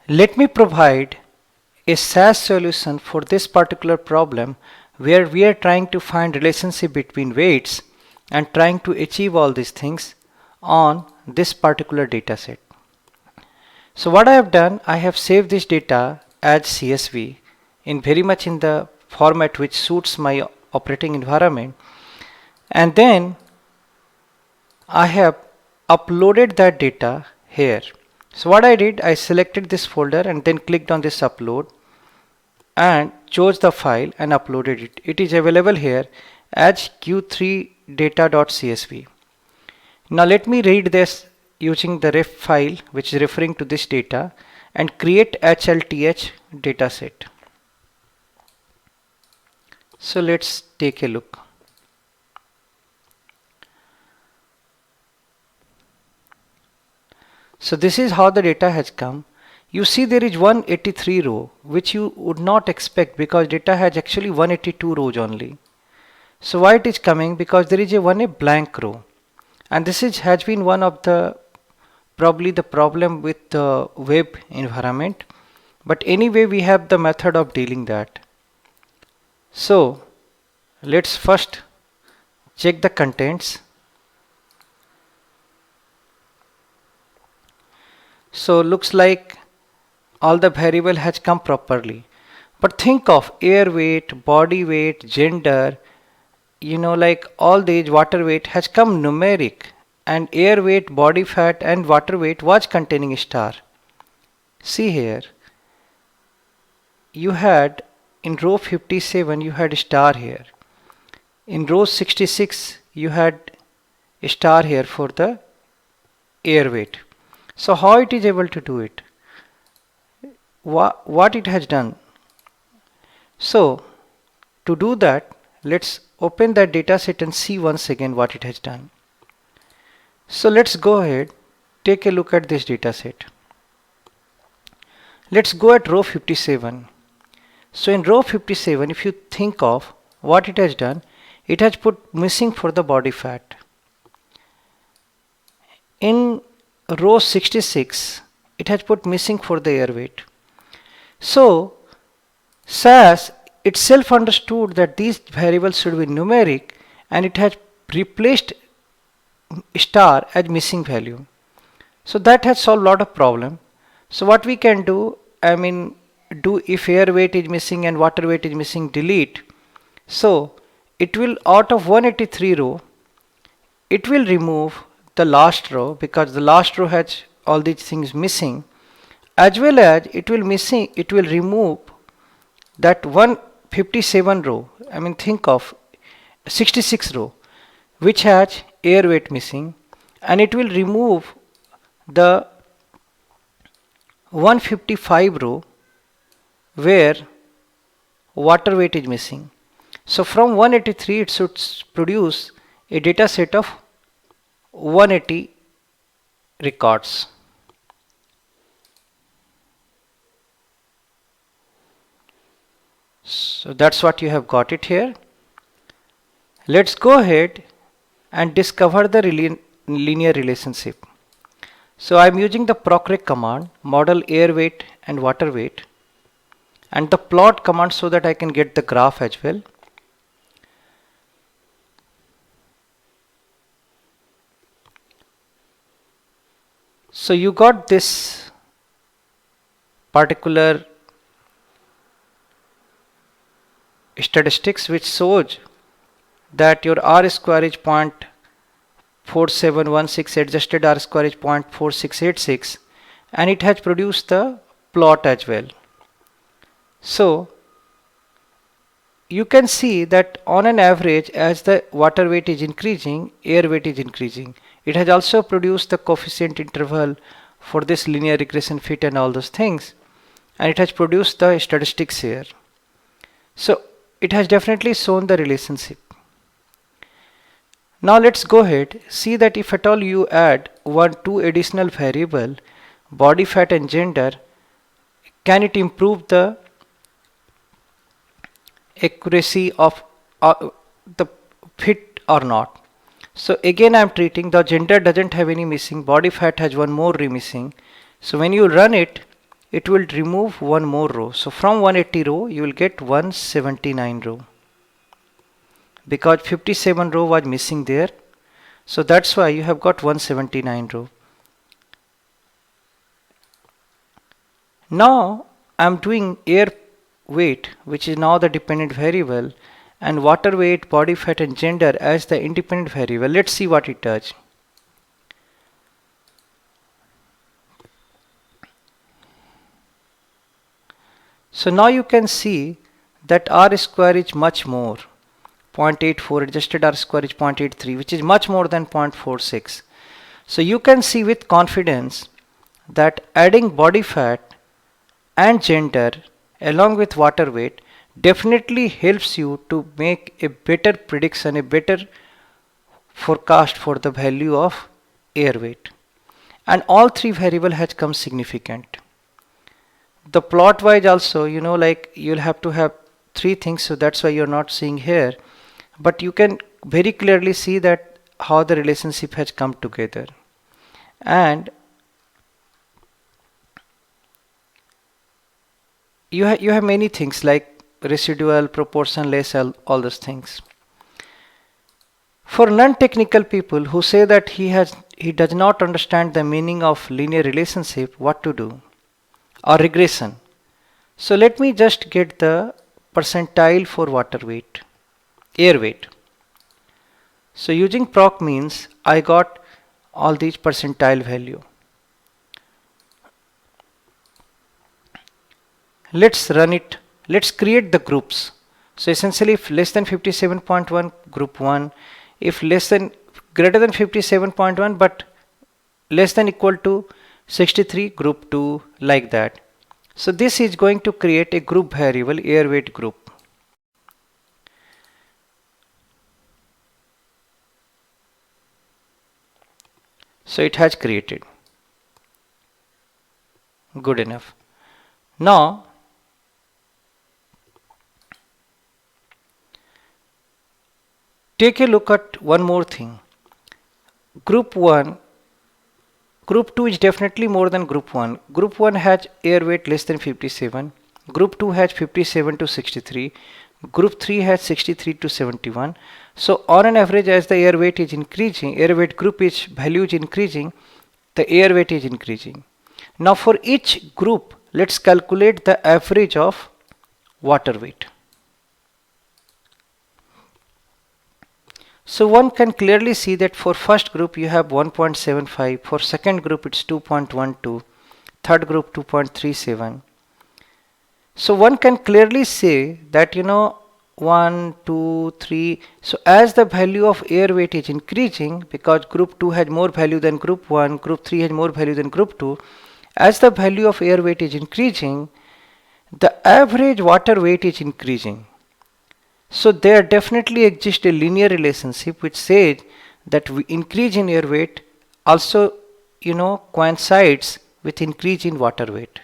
Let me provide a SAS solution for this particular problem where we are trying to find relationship between weights and trying to achieve all these things on this particular data set. So what I have done, I have saved this data as CSV in very much in the format which suits my operating environment, and then I have uploaded that data here. So what I did, I selected this folder and then clicked on this upload and chose the file and uploaded it. It is available here as q3data.csv. Now let me read this using the ref file which is referring to this data and create HLTH dataset. So let's take a look. So this is how the data has come. You see there is 183 row which you would not expect because data has actually 182 rows only. So why it is coming? Because there is a blank row, and this has been one of the probably the problem with the web environment, but anyway we have the method of dealing that. So let's first check the contents. So looks like all the variable has come properly, but think of air weight, body weight, gender, like all these, water weight has come numeric, and air weight, body fat and water weight was containing a star. See here, you had in row 57 you had a star here, in row 66 you had a star here for the air weight. So how it is able to do it? What it has done? So to do that, let's open that data set and see once again what it has done. So let's go ahead, take a look at this data set. Let's go at row 57. So in row 57, if you think of what it has done, it has put missing for the body fat. In row 66, it has put missing for the air weight. So SAS itself understood that these variables should be numeric, and it has replaced star as missing value. So that has solved a lot of problem. So what we can do, do if air weight is missing and water weight is missing, delete. So it will, out of 183 row, it will remove the last row because the last row has all these things missing, as well as it will remove that 157 row, think of 66 row which has air weight missing, and it will remove the 155 row where water weight is missing. So from 183 it should produce a data set of 180 records. So that's what you have got it here. Let's go ahead and discover the linear relationship. So I'm using the procrec command, model air weight and water weight, and the plot command so that I can get the graph as well. So you got this particular statistics which shows that your R square is 0.4716, adjusted R square is 0.4686, and it has produced the plot as well. So you can see that on an average, as the water weight is increasing, air weight is increasing. It has also produced the coefficient interval for this linear regression fit and all those things, and it has produced the statistics here. So it has definitely shown the relationship. Now let's go ahead, see that if at all you add two additional variable, body fat and gender, can it improve the accuracy of the fit or not? So again I am treating the gender doesn't have any missing, body fat has one more missing. So when you run it, it will remove one more row. So from 180 row, you will get 179 row. Because 57 row was missing there. So that's why you have got 179 row. Now I'm doing air weight, which is now the dependent variable, and water weight, body fat and gender as the independent variable. Let's see what it does. So now you can see that R square is much more. 0.84, adjusted R square is 0.83, which is much more than 0.46. So you can see with confidence that adding body fat and gender along with water weight definitely helps you to make a better prediction, a better forecast for the value of air weight. And all three variable has come significant. The plot wise also, like you'll have to have three things, so that's why you're not seeing here, but you can very clearly see that how the relationship has come together. And you have many things like residual, proportionless, all those things. For non-technical people who say that he does not understand the meaning of linear relationship, what to do? Or regression. So let me just get the percentile for water weight, air weight. So using proc means I got all these percentile value. Let's run it. Let's create the groups. So essentially, if less than 57.1, group 1, if less than greater than 57.1 but less than equal to 63, group 2, like that. So this is going to create a group variable, air weight group. So it has created. Good enough. Now take a look at one more thing. Group 2 is definitely more than group 1. Group 1 has air weight less than 57. Group 2 has 57 to 63. Group 3 has 63 to 71. So on an average, as the air weight is increasing, air weight group is value is increasing, the air weight is increasing. Now for each group, let's calculate the average of water weight. So one can clearly see that for first group you have 1.75, for second group it's 2.12, third group 2.37. So one can clearly say that 1, 2, 3. So as the value of air weight is increasing, because group 2 has more value than group 1, group 3 has more value than group 2, as the value of air weight is increasing, the average water weight is increasing. So there definitely exists a linear relationship which says that increase in air weight also coincides with increase in water weight.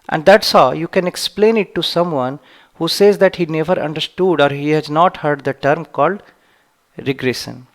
And that's how you can explain it to someone who says that he never understood or he has not heard the term called regression.